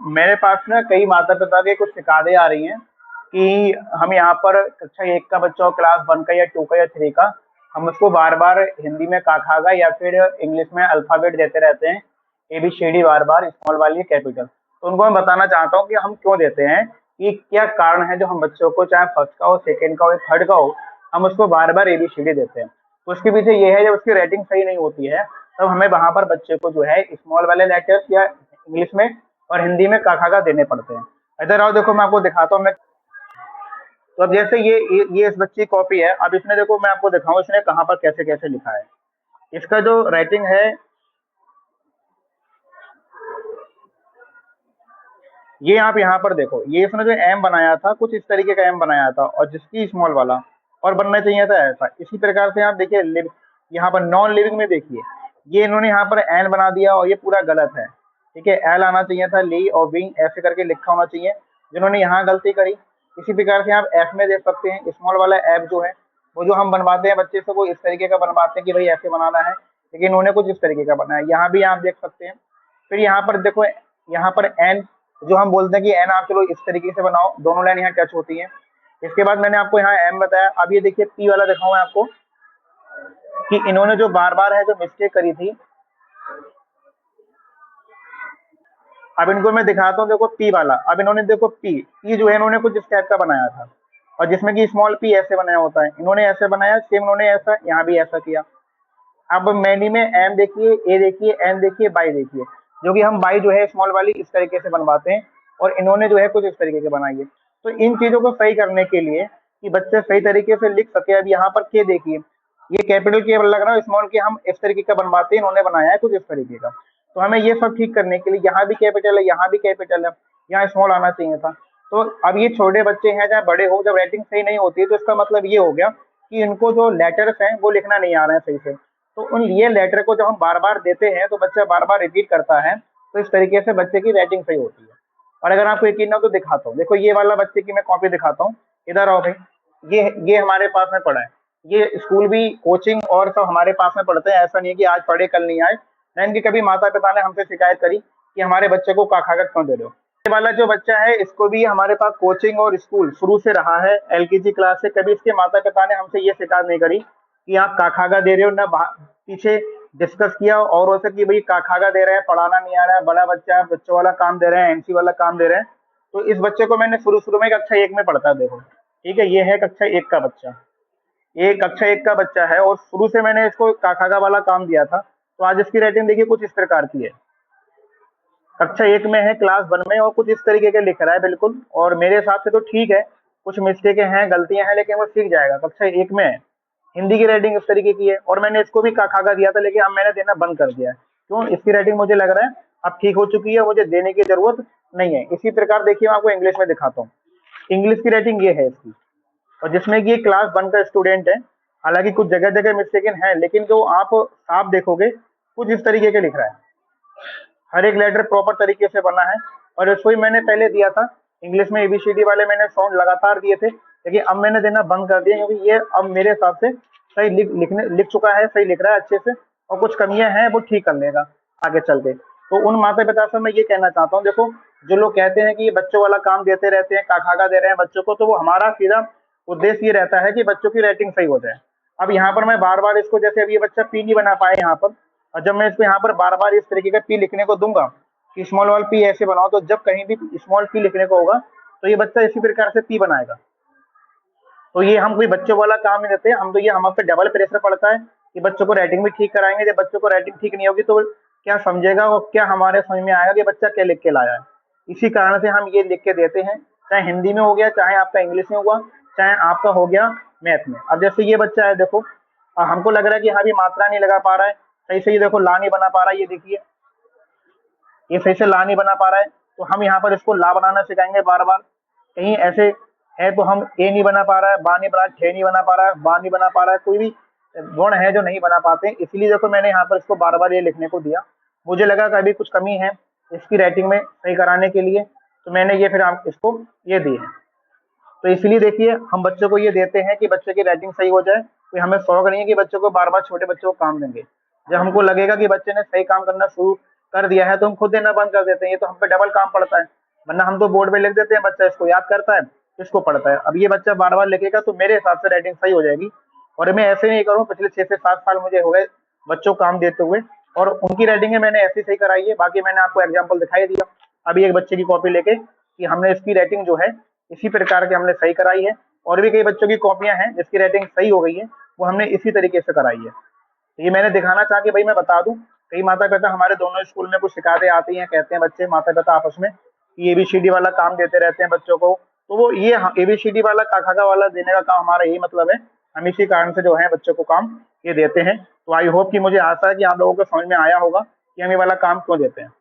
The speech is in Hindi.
मेरे पास ना कई माता पिता की कुछ शिकायतें आ रही हैं कि हम यहाँ पर कक्षा 1 का बच्चा हो, क्लास 1 का या 2 का या 3 का, हम उसको बार-बार हिंदी में का, खा, गा या फिर इंग्लिश में अल्फ़ाबेट देते रहते हैं, एबीसीडी बार-बार, स्मॉल वाली कैपिटल। तो उनको मैं बताना चाहता हूँ कि हम क्यों देते हैं, कि क्या कारण है जो हम बच्चों को चाहे फर्स्ट का हो, सेकंड का हो या थर्ड का हो, हम उसको बार-बार एबीसीडी देते हैं। तो उसके पीछे ये है, जब उसकी रेटिंग सही नहीं होती है, तब हमें वहाँ पर बच्चे को जो है स्मॉल वाले लेटर्स या इंग्लिश में और हिंदी में का, खा, गा देने पड़ते हैं। इधर आओ, देखो मैं आपको दिखाता हूँ मैं। तो अब जैसे ये इस बच्चे की कॉपी है। अब इसमें देखो मैं आपको दिखाऊँ इसने कहाँ पर कैसे-कैसे लिखा है। इसका जो राइटिंग है, ये आप यहाँ पर देखो, ये इसने जो एम बनाया था कुछ इस तरीके का एम बनाया था, और जिसकी स्मॉल वाला और बनना चाहिए था ऐसा। इसी प्रकार से आप देखिए यहाँ पर नॉन लिविंग में देखिए, ये इन्होंने यहाँ पर एन बना दिया और ये पूरा गलत है। ठीक है, एल आना चाहिए था, ली और विंग ऐसे करके लिखा होना चाहिए, जिन्होंने यहाँ गलती करी। इसी प्रकार से आप एफ में देख सकते हैं, स्मॉल वाला एफ जो है वो जो हम बनवाते हैं बच्चे से वो इस तरीके का बनवाते हैं कि भाई ऐसे बनाना है, लेकिन इन्होंने कुछ इस तरीके का बनाया। यहाँ भी आप देख सकते हैं। फिर यहाँ पर देखो, यहाँ पर एन जो हम बोलते हैं कि एन आप चलो इस तरीके से बनाओ, दोनों लाइन यहाँ टच होती है। इसके बाद मैंने आपको यहाँ एम बताया। अब ये देखिए पी वाला दिखाऊं मैं आपको, कि इन्होंने जो बार बार है जो मिस्टेक करी थी, अब इनको मैं दिखाता हूँ। देखो पी वाला, अब इन्होंने देखो पी जो है इन्होंने कुछ इस टाइप का बनाया था, और जिसमें कि स्मॉल पी ऐसे बनाया होता है, इन्होंने ऐसे बनाया सेम, इन्होंने ऐसा यहाँ भी ऐसा किया। अब मैनी में एम देखिए, ए देखिए, एन देखिए, बाई देखिए, जो कि हम बाई जो है स्मॉल वाली इस तरीके से बनवाते हैं, और इन्होंने जो है कुछ इस तरीके के बनाई है। तो इन चीजों को सही करने के लिए कि बच्चे सही तरीके से लिख सके, अब यहाँ पर के देखिए, ये कैपिटल के लग रहा है, स्मॉल के हम इस तरीके का बनवाते हैं, इन्होंने बनाया है कुछ इस तरीके का। तो हमें ये सब ठीक करने के लिए यहाँ भी कैपिटल है, यहाँ भी कैपिटल है, यहाँ स्मॉल आना चाहिए था। तो अब ये छोटे बच्चे हैं चाहे बड़े हो, जब राइटिंग सही नहीं होती है तो इसका मतलब ये हो गया कि इनको जो लेटर्स हैं वो लिखना नहीं आ रहे हैं सही से। तो उन ये लेटर को जब हम बार बार देते हैं तो बच्चा बार बार रिपीट करता है, तो इस तरीके से बच्चे की राइटिंग सही होती है। और अगर आपको यकीन ना हो तो दिखाता हूँ, देखो ये वाला बच्चे की मैं कॉपी दिखाता हूँ। इधर आओ भाई, ये हमारे पास में पढ़ा है। ये स्कूल भी, कोचिंग और सब हमारे पास में पढ़ते हैं, ऐसा नहीं है कि आज पढ़े कल नहीं आए। ना इनकी कभी माता पिता ने हमसे शिकायत करी कि हमारे बच्चे को का कागज क्यों दे रहे हो। ये वाला जो बच्चा है इसको भी हमारे पास कोचिंग और स्कूल शुरू से रहा है, एलकेजी क्लास से। कभी इसके माता पिता ने हमसे ये शिकायत नहीं करी कि आप का खागा दे रहे हो, ना पीछे डिस्कस किया और से कि भाई का खागा दे रहे हैं, पढ़ाना नहीं आ रहा है, बड़ा बच्चा है, बच्चों वाला काम दे रहे हैं, एमसी वाला काम दे रहे हैं। तो इस बच्चे को मैंने शुरू शुरू में कक्षा 1 में पढ़ता है, देखो ठीक है, ये है कक्षा 1 का बच्चा, ये कक्षा 1 का बच्चा है, और शुरू से मैंने इसको का खागा वाला काम दिया था। तो आज इसकी राइटिंग देखिए कुछ इस प्रकार की है, कक्षा 1 में है, क्लास 1 में, और कुछ इस तरीके के लिख रहा है बिल्कुल। और मेरे हिसाब से तो ठीक है, कुछ मिस्टेकें हैं, गलतियां हैं, लेकिन वो सीख जाएगा, कक्षा 1 में है। हिंदी की राइटिंग इस तरीके की है, और मैंने इसको भी का खागा दिया था, लेकिन अब मैंने देना बंद कर दिया है। क्यों? इसकी राइटिंग मुझे लग रहा है अब ठीक हो चुकी है, मुझे देने की जरूरत नहीं है। इसी प्रकार देखिए मैं आपको इंग्लिश में दिखाता हूँ। इंग्लिश की राइटिंग ये है इसकी, और जिसमें कि ये क्लास 1 का स्टूडेंट है। हालांकि कुछ जगह जगह मिस्टेकन है, लेकिन जो आप साफ देखोगे कुछ इस तरीके के लिख रहा है, हर एक लेटर प्रॉपर तरीके से बना है। और इसको ही मैंने पहले दिया था इंग्लिश में, एबीसीडी वाले मैंने साउंड लगातार दिए थे, लेकिन अब मैंने देना बंद कर दिया, क्योंकि ये अब मेरे हिसाब से सही लिख चुका है, सही लिख रहा है अच्छे से, और कुछ कमियां हैं वो ठीक कर लेगा आगे चल के। तो उन माता पिता से मैं ये कहना चाहता हूँ, देखो जो लोग कहते हैं कि ये बच्चों वाला काम देते रहते हैं, का खागा दे रहे हैं बच्चों को, तो वो हमारा सीधा उद्देश्य ये रहता है कि बच्चों की राइटिंग सही हो जाए। अब यहाँ पर मैं बार बार इसको, जैसे अब ये बच्चा पी नहीं बना पाया यहाँ पर, और जब मैं इसको यहाँ पर बार बार इस तरीके का पी लिखने को दूंगा कि स्मॉल वाल पी ऐसे बनाओ, तो जब कहीं भी स्मॉल पी लिखने को होगा तो ये बच्चा इसी प्रकार से पी बनाएगा। तो ये हम कोई बच्चों वाला काम नहीं देते हम, तो ये हम पे डबल प्रेशर पड़ता है कि बच्चों को राइटिंग भी ठीक कराएंगे। जब बच्चों को राइटिंग ठीक नहीं होगी तो क्या समझेगा, और क्या हमारे समझ में आएगा कि बच्चा क्या लिख के लाया है। इसी कारण से हम ये लिख के देते हैं, चाहे हिंदी में हो गया, चाहे आपका इंग्लिश में हुआ, चाहे आपका हो गया मैथ में। अब जैसे ये बच्चा है, देखो हमको लग रहा है कि हाँ भी मात्रा नहीं लगा पा रहा है सही से, ये देखो ला नहीं बना पा रहा है, ये देखिए ये सही से ला नहीं बना पा रहा है। तो हम यहाँ पर इसको ला बनाना सिखाएंगे बार बार। कहीं ऐसे है तो हम ए नहीं बना पा रहा है, बा नहीं बना, ठे नहीं बना पा रहा है, बा नहीं बना पा रहा है, कोई भी गुण है जो नहीं बना पाते, इसलिए देखो मैंने यहाँ पर इसको बार बार ये लिखने को दिया। मुझे लगा कि अभी कुछ कमी है इसकी राइटिंग में सही कराने के लिए, तो मैंने ये फिर आप इसको ये दी है। तो इसलिए देखिए हम बच्चों को ये देते हैं कि बच्चे की राइटिंग सही हो जाए। कोई हमें शौक नहीं है कि बच्चों को बार बार छोटे बच्चों को काम देंगे। जब हमको लगेगा कि बच्चे ने सही काम करना शुरू कर दिया है तो हम खुद देना बंद कर देते हैं, ये तो हम पे डबल काम पड़ता है। वरना हम तो बोर्ड पे लिख देते हैं, बच्चा इसको याद करता है, इसको पढ़ता है। अब ये बच्चा बार बार लिखेगा तो मेरे हिसाब से राइटिंग सही हो जाएगी। और मैं ऐसे नहीं करूँ, पिछले 6 से 7 साल मुझे हो गए बच्चों को काम देते हुए, और उनकी राइटिंग मैंने ऐसी सही कराई है। बाकी मैंने आपको एग्जाम्पल दिखाई दिया अभी एक बच्चे की कॉपी लेके कि हमने इसकी राइटिंग जो है इसी प्रकार के हमने सही कराई है। और भी कई बच्चों की कॉपियां हैं जिसकी राइटिंग सही हो गई है, वो हमने इसी तरीके से कराई है। तो ये मैंने दिखाना चाह के भाई मैं बता दूं, कई माता पिता हमारे दोनों स्कूल में कुछ शिकायतें आती हैं, कहते हैं बच्चे माता पिता आपस में कि एबीसीडी वाला काम देते रहते हैं बच्चों को। तो वो ये एबीसीडी वाला काखागा वाला देने का काम हमारा यही मतलब है, हम इसी कारण से जो है बच्चों को काम ये देते हैं। तो आई होप कि मुझे आशा है कि आप लोगों को समझ में आया होगा कि हम ये वाला काम क्यों देते हैं।